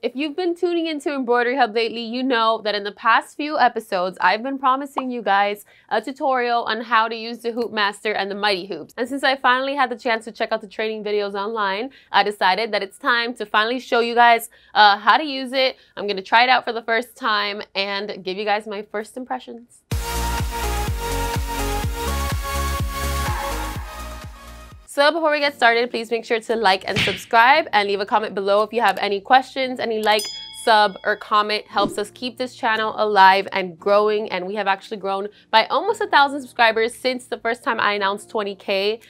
If you've been tuning into Embroidery Hub lately, you know that in the past few episodes, I've been promising you guys a tutorial on how to use the HoopMaster and the Mighty Hoops. And since I finally had the chance to check out the training videos online, I decided that it's time to finally show you guys how to use it. I'm going to try it out for the first time and give you guys my first impressions. So before we get started, please make sure to like and subscribe and leave a comment below if you have any questions. Any like, sub, or comment helps us keep this channel alive and growing. And we have actually grown by almost 1,000 subscribers since the first time I announced 20K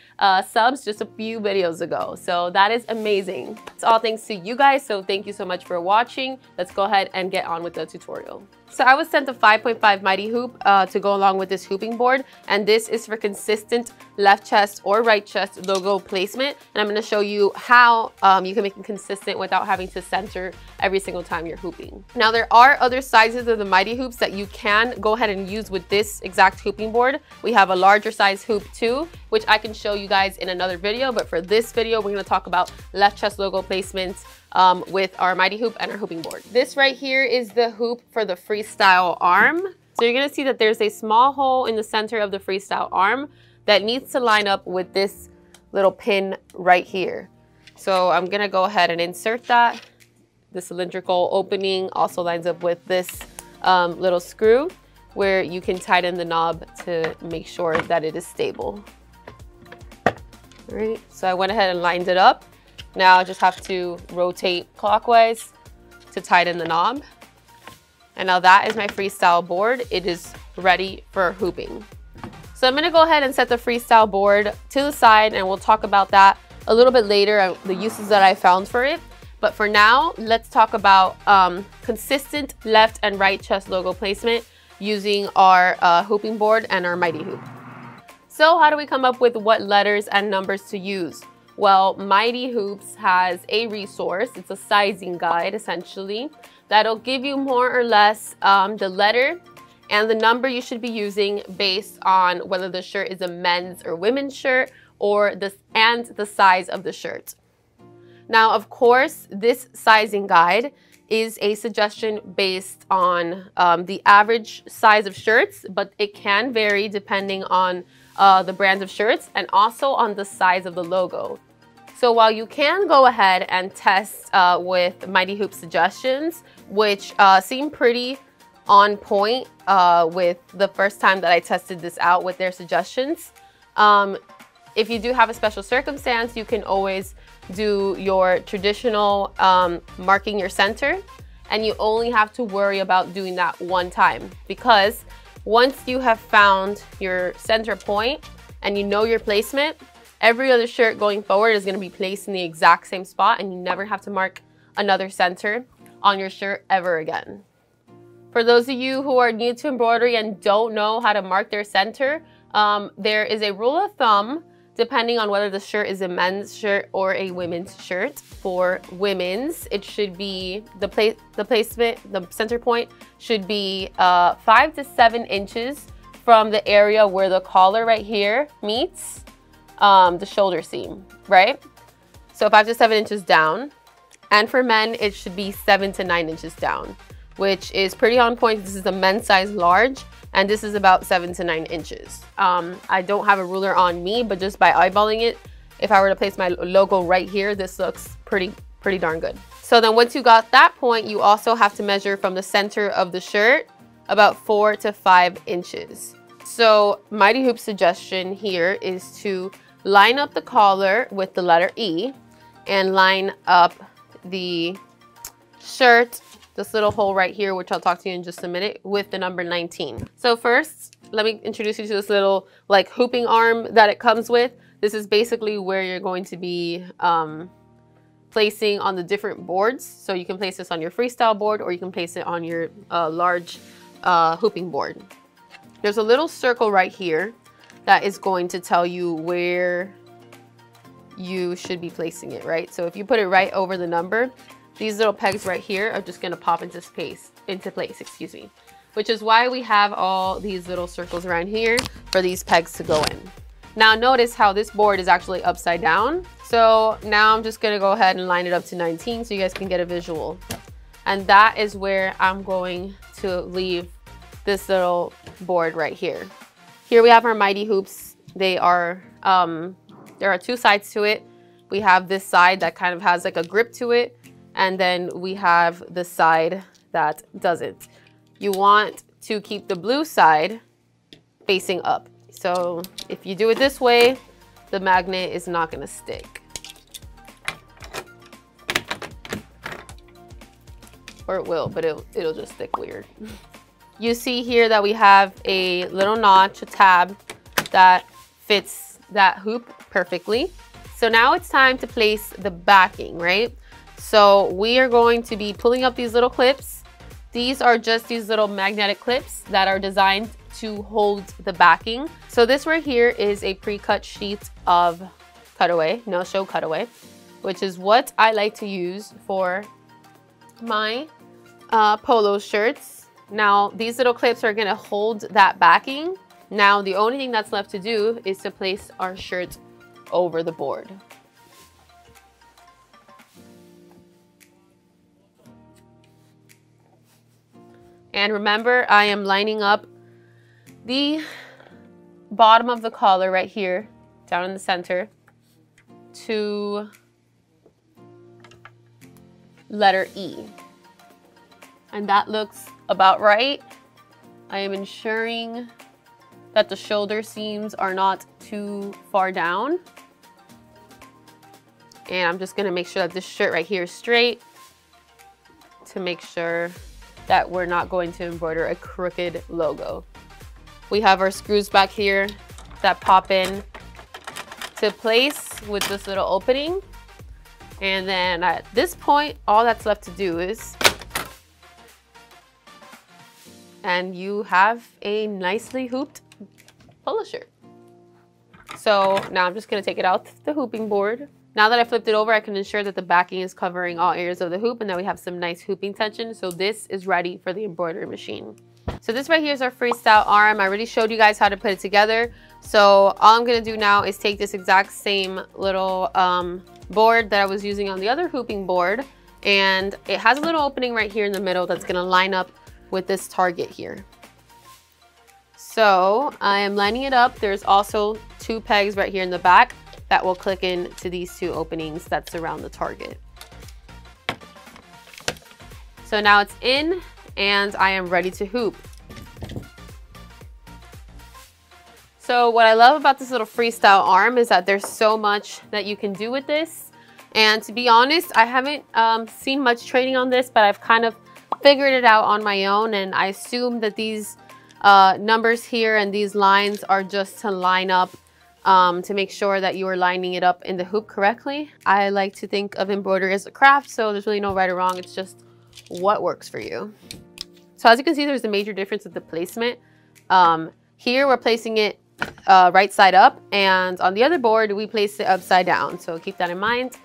subs just a few videos ago. So that is amazing. It's all thanks to you guys. So thank you so much for watching. Let's go ahead and get on with the tutorial. So I was sent a 5.5 Mighty Hoop to go along with this hooping board, and this is for consistent left chest or right chest logo placement. And I'm going to show you how you can make it consistent without having to center every single time you're hooping. Now there are other sizes of the Mighty Hoops that you can go ahead and use with this exact hooping board. We have a larger size hoop too, which I can show you guys in another video, but for this video we're going to talk about left chest logo placements with our Mighty Hoop and our hooping board. This right here is the hoop for the Freestyle Arm. So you're gonna see that there's a small hole in the center of the Freestyle Arm that needs to line up with this little pin right here. So I'm gonna go ahead and insert that. The cylindrical opening also lines up with this little screw where you can tighten the knob to make sure that it is stable. All right, so I went ahead and lined it up. Now I just have to rotate clockwise to tighten the knob. And now that is my freestyle board. It is ready for hooping. So I'm gonna go ahead and set the freestyle board to the side, and we'll talk about that a little bit later, the uses that I found for it. But for now, let's talk about consistent left and right chest logo placement using our hooping board and our Mighty Hoop. So how do we come up with what letters and numbers to use? Well, Mighty Hoops has a resource. It's a sizing guide, essentially, that'll give you more or less the letter and the number you should be using based on whether the shirt is a men's or women's shirt or the size of the shirt. Now, of course, this sizing guide is a suggestion based on the average size of shirts, but it can vary depending on the brands of shirts and also on the size of the logo. So while you can go ahead and test with Mighty Hoop suggestions, which seem pretty on point with the first time that I tested this out with their suggestions, if you do have a special circumstance, you can always do your traditional marking your center, and you only have to worry about doing that one time, because once you have found your center point and you know your placement, every other shirt going forward is going to be placed in the exact same spot, and you never have to mark another center on your shirt ever again. For those of you who are new to embroidery and don't know how to mark their center, there is a rule of thumb depending on whether the shirt is a men's shirt or a women's shirt. For women's, it should be the placement, the center point should be 5 to 7 inches from the area where the collar right here meets the shoulder seam, right? So 5 to 7 inches down. And for men, it should be 7 to 9 inches down, which is pretty on point. This is a men's size large, and this is about 7 to 9 inches. I don't have a ruler on me, but just by eyeballing it, if I were to place my logo right here, this looks pretty darn good. So then once you got that point, you also have to measure from the center of the shirt about 4 to 5 inches. So Mighty Hoop's suggestion here is to line up the collar with the letter E and line up the shirt, this little hole right here, which I'll talk to you in just a minute, with the number 19. So first, let me introduce you to this little like hooping arm that it comes with. This is basically where you're going to be placing on the different boards. So you can place this on your freestyle board, or you can place it on your large hooping board. There's a little circle right here that is going to tell you where you should be placing it, right? So if you put it right over the number, these little pegs right here are just gonna pop into place, excuse me, which is why we have all these little circles around here for these pegs to go in. Now notice how this board is actually upside down. So now I'm just gonna go ahead and line it up to 19 so you guys can get a visual. And that is where I'm going to leave this little board right here. Here we have our Mighty Hoops. They are, there are two sides to it. We have this side that kind of has like a grip to it. And then we have the side that doesn't. You want to keep the blue side facing up. So if you do it this way, the magnet is not gonna stick. Or it will, but it'll just stick weird. You see here that we have a little notch, a tab that fits that hoop perfectly. So now it's time to place the backing, right? So we are going to be pulling up these little clips. These are just these little magnetic clips that are designed to hold the backing. So this right here is a pre-cut sheet of cutaway, no-show cutaway, which is what I like to use for my polo shirts. Now these little clips are gonna hold that backing. Now the only thing that's left to do is to place our shirt over the board. And remember, I am lining up the bottom of the collar right here, down in the center, to letter E. And that looks about right. I am ensuring that the shoulder seams are not too far down. And I'm just gonna make sure that this shirt right here is straight to make sure that we're not going to embroider a crooked logo. We have our screws back here that pop in to place with this little opening. And then at this point, all that's left to do is, and you have a nicely hooped polo shirt. So now I'm just gonna take it out the hooping board. Now that I flipped it over, I can ensure that the backing is covering all areas of the hoop and that we have some nice hooping tension. So this is ready for the embroidery machine. So this right here is our Freestyle Arm. I already showed you guys how to put it together. So all I'm gonna do now is take this exact same little board that I was using on the other hooping board, and it has a little opening right here in the middle that's gonna line up with this target here. So I am lining it up. There's also two pegs right here in the back that will click in to these two openings that surround the target. So now it's in and I am ready to hoop. So what I love about this little Freestyle Arm is that there's so much that you can do with this. And to be honest, I haven't seen much training on this, but I've kind of figured it out on my own. And I assume that these numbers here and these lines are just to line up to make sure that you are lining it up in the hoop correctly. I like to think of embroidery as a craft, so there's really no right or wrong. It's just what works for you. So as you can see, there's a major difference with the placement. Here we're placing it right side up, and on the other board we place it upside down. So keep that in mind.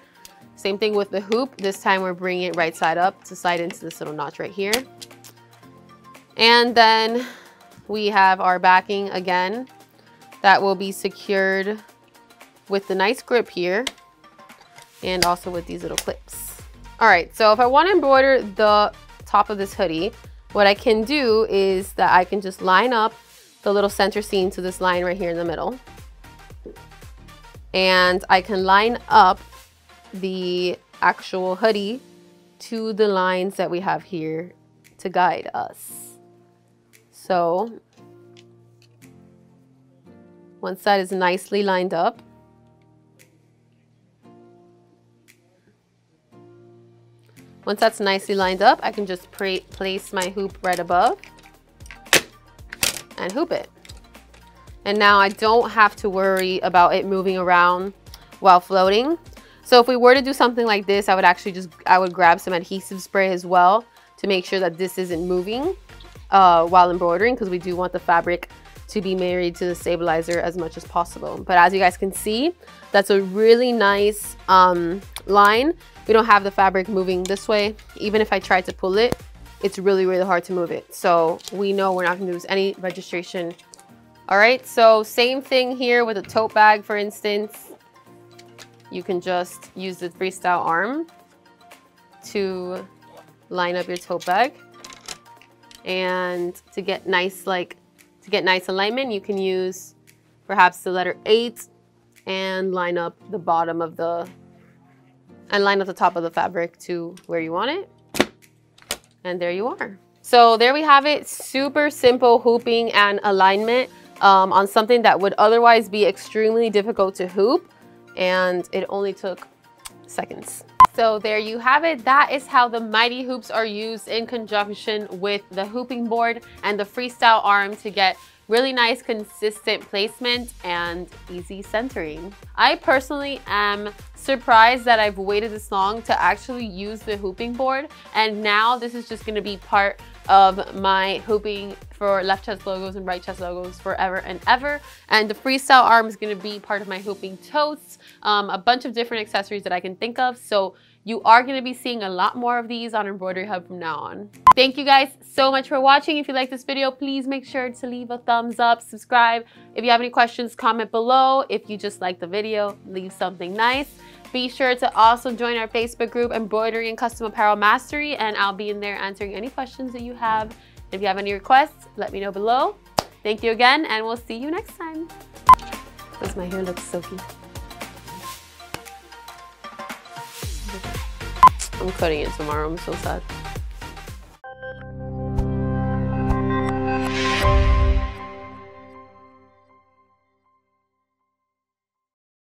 Same thing with the hoop. This time we're bringing it right side up to slide into this little notch right here. And then we have our backing again that will be secured with the nice grip here and also with these little clips. All right, so if I want to embroider the top of this hoodie, what I can do is that I can just line up the little center seam to this line right here in the middle. And I can line up the actual hoodie to the lines that we have here to guide us. So one side is nicely lined up. Once that's nicely lined up, I can just place my hoop right above and hoop it. And now I don't have to worry about it moving around while floating. So if we were to do something like this, I would actually I would grab some adhesive spray as well to make sure that this isn't moving while embroidering, because we do want the fabric to be married to the stabilizer as much as possible. But as you guys can see, that's a really nice line. We don't have the fabric moving this way. Even if I try to pull it, it's really, really hard to move it. So we know we're not gonna lose any registration. All right, so same thing here with a tote bag, for instance. You can just use the Freestyle Arm to line up your tote bag. And to get nice alignment, you can use perhaps the letter 8 and line up the bottom of the top of the fabric to where you want it. And there you are. So there we have it, super simple hooping and alignment on something that would otherwise be extremely difficult to hoop, and it only took seconds. So there you have it. That is how the Mighty Hoops are used in conjunction with the hooping board and the Freestyle Arm to get really nice consistent placement and easy centering. I personally am surprised that I've waited this long to actually use the hooping board, and now this is just going to be part of my hooping for left chest logos and right chest logos forever and ever. And the Freestyle Arm is going to be part of my hooping totes, a bunch of different accessories that I can think of. So you are going to be seeing a lot more of these on Embroidery Hub from now on. Thank you guys so much for watching. If you like this video, please make sure to leave a thumbs up, subscribe. If you have any questions, comment below. If you just like the video, leave something nice. Be sure to also join our Facebook group, Embroidery and Custom Apparel Mastery, and I'll be in there answering any questions that you have. If you have any requests, let me know below. Thank you again, and we'll see you next time. Because my hair looks silky. I'm cutting it tomorrow. I'm so sad.